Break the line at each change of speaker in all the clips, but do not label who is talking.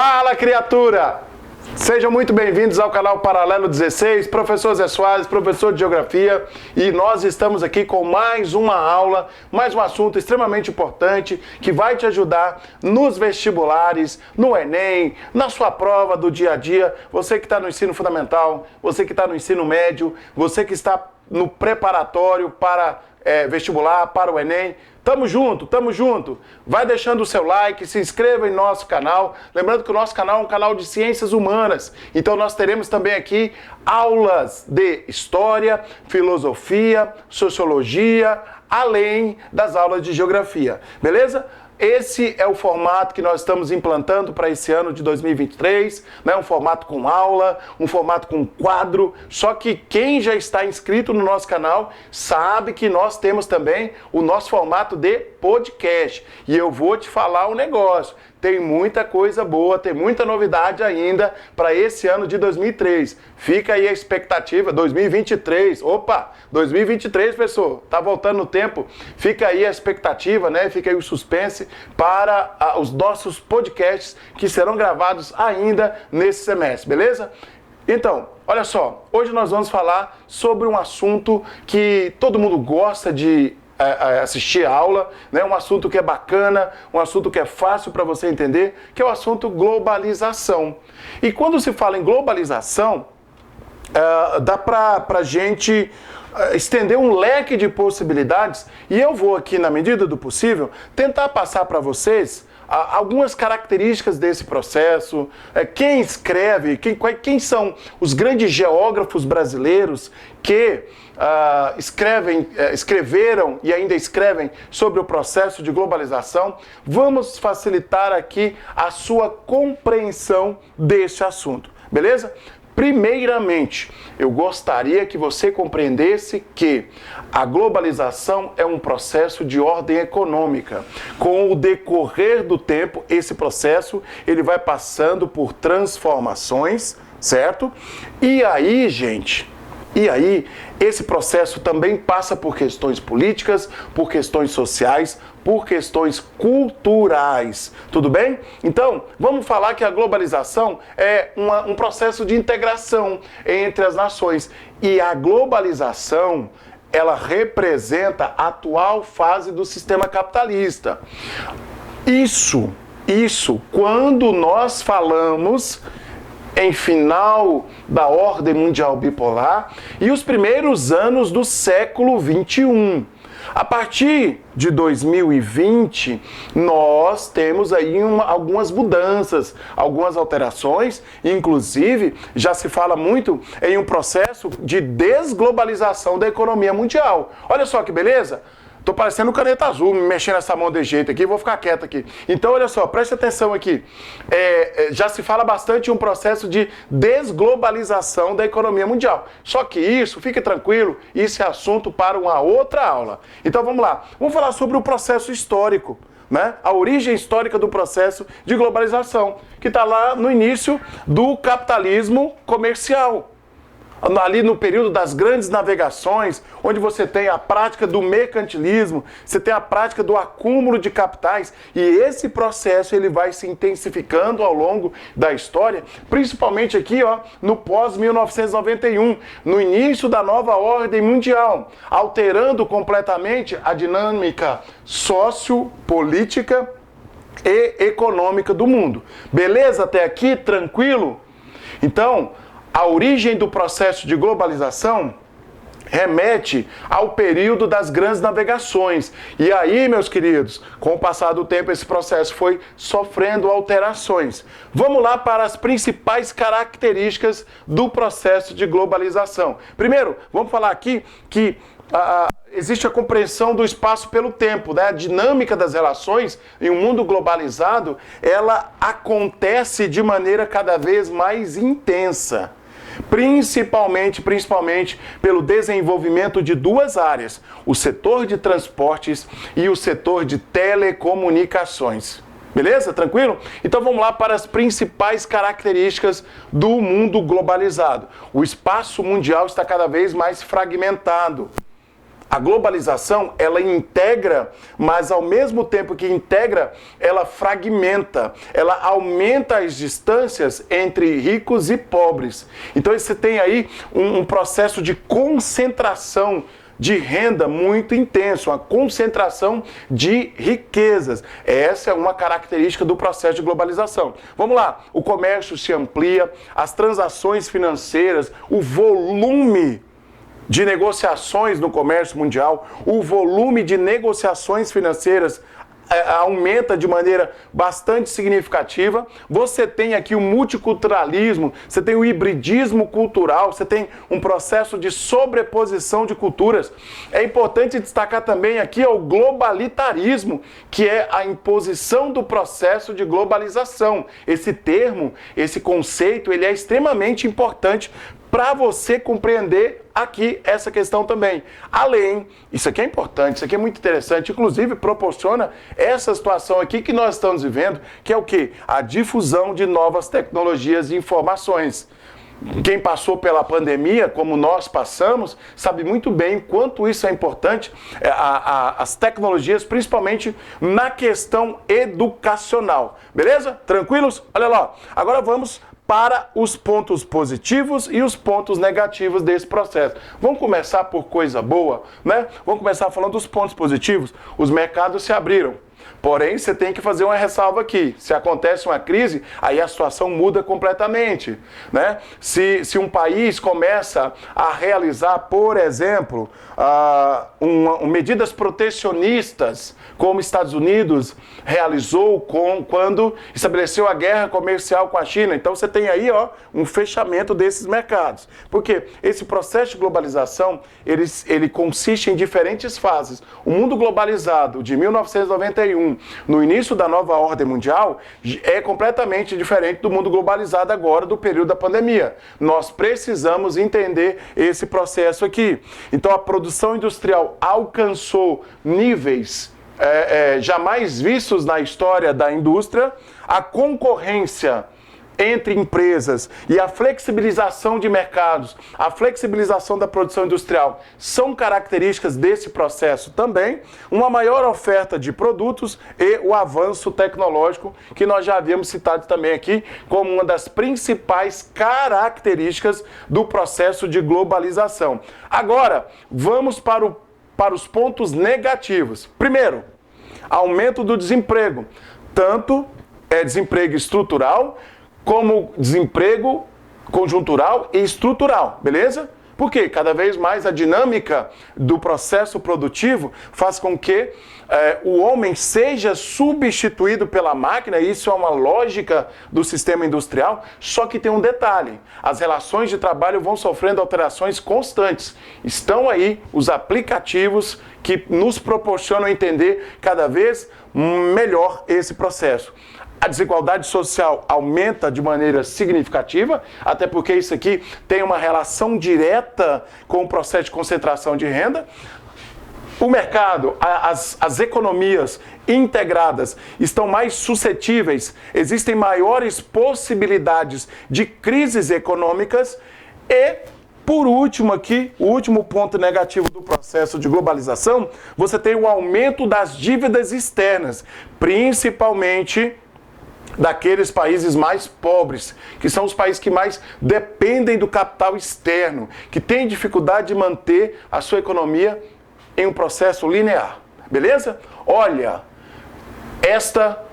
Fala, criatura! Sejam muito bem-vindos ao canal Paralelo 16, professor Zé Soares, professor de Geografia, e nós estamos aqui com mais uma aula, mais um assunto extremamente importante que vai te ajudar nos vestibulares, no Enem, na sua prova do dia a dia, você que está no ensino fundamental, você que está no ensino médio, você que está no preparatório para vestibular, para o Enem. Tamo junto, tamo junto. Vai deixando o seu like, se inscreva em nosso canal. Lembrando que o nosso canal é um canal de ciências humanas. Então nós teremos também aqui aulas de história, filosofia, sociologia, além das aulas de geografia. Beleza? Esse é o formato que nós estamos implantando para esse ano de 2023, né? Um formato com aula, um formato com quadro. Só que quem já está inscrito no nosso canal sabe que nós temos também o nosso formato de podcast. E eu vou te falar um negócio. Tem muita coisa boa, tem muita novidade ainda para esse ano de 2003. Fica aí a expectativa, 2023. Opa, 2023, pessoal, tá voltando no tempo. Fica aí a expectativa, né? Fica aí o suspense para os nossos podcasts que serão gravados ainda nesse semestre, beleza? Então, olha só, hoje nós vamos falar sobre um assunto que todo mundo gosta de assistir a aula, né? Um assunto que é bacana, um assunto que é fácil para você entender, que é o assunto globalização. E quando se fala em globalização, dá para a gente estender um leque de possibilidades, e eu vou aqui, na medida do possível, tentar passar para vocês algumas características desse processo, quem escreve, quem são os grandes geógrafos brasileiros que escreveram e ainda escrevem sobre o processo de globalização. Vamos facilitar aqui a sua compreensão desse assunto, beleza? Primeiramente, eu gostaria que você compreendesse que a globalização é um processo de ordem econômica. Com o decorrer do tempo, esse processo ele vai passando por transformações, certo? E aí, gente, esse processo também passa por questões políticas, por questões sociais, por questões culturais, tudo bem? Então, vamos falar que a globalização é um processo de integração entre as nações. E a globalização, ela representa a atual fase do sistema capitalista. Isso, quando nós falamos em final da ordem mundial bipolar e os primeiros anos do século XXI. A partir de 2020, nós temos aí algumas mudanças, algumas alterações, inclusive já se fala muito em um processo de desglobalização da economia mundial. Olha só que beleza! Tô parecendo caneta azul, me mexendo essa mão de jeito aqui, vou ficar quieto aqui. Então, olha só, preste atenção aqui. Já se fala bastante em um processo de desglobalização da economia mundial. Só que isso, fique tranquilo, isso é assunto para uma outra aula. Então, vamos lá. Vamos falar sobre o processo histórico, né? A origem histórica do processo de globalização, que está lá no início do capitalismo comercial. Ali no período das grandes navegações, onde você tem a prática do mercantilismo, você tem a prática do acúmulo de capitais, e esse processo ele vai se intensificando ao longo da história, principalmente aqui no pós-1991, no início da nova ordem mundial, alterando completamente a dinâmica sociopolítica e econômica do mundo. Beleza até aqui? Tranquilo? Então, a origem do processo de globalização remete ao período das grandes navegações. E aí, meus queridos, com o passar do tempo, esse processo foi sofrendo alterações. Vamos lá para as principais características do processo de globalização. Primeiro, vamos falar aqui que existe a compreensão do espaço pelo tempo, né? A dinâmica das relações em um mundo globalizado, ela acontece de maneira cada vez mais intensa. Principalmente pelo desenvolvimento de duas áreas, o setor de transportes e o setor de telecomunicações. Beleza? Tranquilo? Então vamos lá para as principais características do mundo globalizado. O espaço mundial está cada vez mais fragmentado. A globalização, ela integra, mas ao mesmo tempo que integra, ela fragmenta, ela aumenta as distâncias entre ricos e pobres. Então você tem aí um processo de concentração de renda muito intenso, uma concentração de riquezas. Essa é uma característica do processo de globalização. Vamos lá, o comércio se amplia, as transações financeiras, o volume de negociações no comércio mundial, o volume de negociações financeiras aumenta de maneira bastante significativa. Você tem aqui o multiculturalismo, você tem o hibridismo cultural, você tem um processo de sobreposição de culturas. É importante destacar também aqui o globalitarismo, que é a imposição do processo de globalização. Esse termo, esse conceito, ele é extremamente importante para você compreender aqui essa questão também. Além, isso aqui é importante, isso aqui é muito interessante, inclusive proporciona essa situação aqui que nós estamos vivendo, que é o quê? A difusão de novas tecnologias e informações. Quem passou pela pandemia, como nós passamos, sabe muito bem quanto isso é importante, as tecnologias, principalmente na questão educacional. Beleza? Tranquilos? Olha lá. Agora vamos para os pontos positivos e os pontos negativos desse processo. Vamos começar por coisa boa, né? Vamos começar falando dos pontos positivos. Os mercados se abriram. Porém, você tem que fazer uma ressalva aqui. Se acontece uma crise, aí a situação muda completamente, né? Se um país começa a realizar, por exemplo, medidas protecionistas, como Estados Unidos realizou quando estabeleceu a guerra comercial com a China, então você tem aí um fechamento desses mercados. Porque esse processo de globalização, ele consiste em diferentes fases. O mundo globalizado de 1991, no início da nova ordem mundial, é completamente diferente do mundo globalizado agora, do período da pandemia. Nós precisamos entender esse processo aqui. Então a produção industrial alcançou níveis jamais vistos na história da indústria, a concorrência entre empresas e a flexibilização de mercados, a flexibilização da produção industrial são características desse processo também, uma maior oferta de produtos e o avanço tecnológico que nós já havíamos citado também aqui como uma das principais características do processo de globalização. Agora, vamos para os pontos negativos. Primeiro, aumento do desemprego, tanto desemprego estrutural como desemprego conjuntural e estrutural, beleza? Porque cada vez mais a dinâmica do processo produtivo faz com que o homem seja substituído pela máquina, e isso é uma lógica do sistema industrial, só que tem um detalhe, as relações de trabalho vão sofrendo alterações constantes. Estão aí os aplicativos que nos proporcionam entender cada vez melhor esse processo. A desigualdade social aumenta de maneira significativa, até porque isso aqui tem uma relação direta com o processo de concentração de renda. O mercado, as economias integradas estão mais suscetíveis, existem maiores possibilidades de crises econômicas e, por último aqui, o último ponto negativo do processo de globalização, você tem o aumento das dívidas externas, principalmente daqueles países mais pobres, que são os países que mais dependem do capital externo, que têm dificuldade de manter a sua economia em um processo linear. Beleza? Olha, esta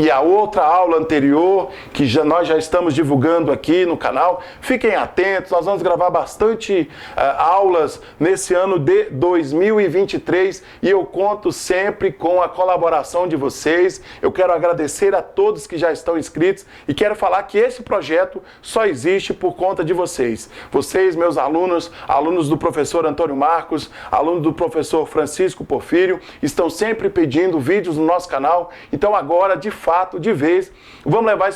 e a outra aula anterior, que nós já estamos divulgando aqui no canal, fiquem atentos, nós vamos gravar bastante aulas nesse ano de 2023 e eu conto sempre com a colaboração de vocês. Eu quero agradecer a todos que já estão inscritos e quero falar que esse projeto só existe por conta de vocês. Vocês, meus alunos, alunos do professor Antônio Marcos, alunos do professor Francisco Porfírio, estão sempre pedindo vídeos no nosso canal, então agora, de fato, de vez, vamos levar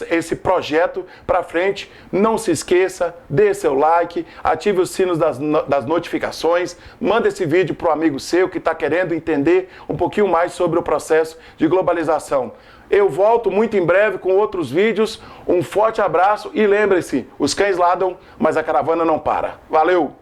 esse projeto para frente. Não se esqueça, dê seu like, ative os sinos das notificações, manda esse vídeo para o amigo seu que está querendo entender um pouquinho mais sobre o processo de globalização. Eu volto muito em breve com outros vídeos, um forte abraço e lembre-se, os cães ladram, mas a caravana não para. Valeu!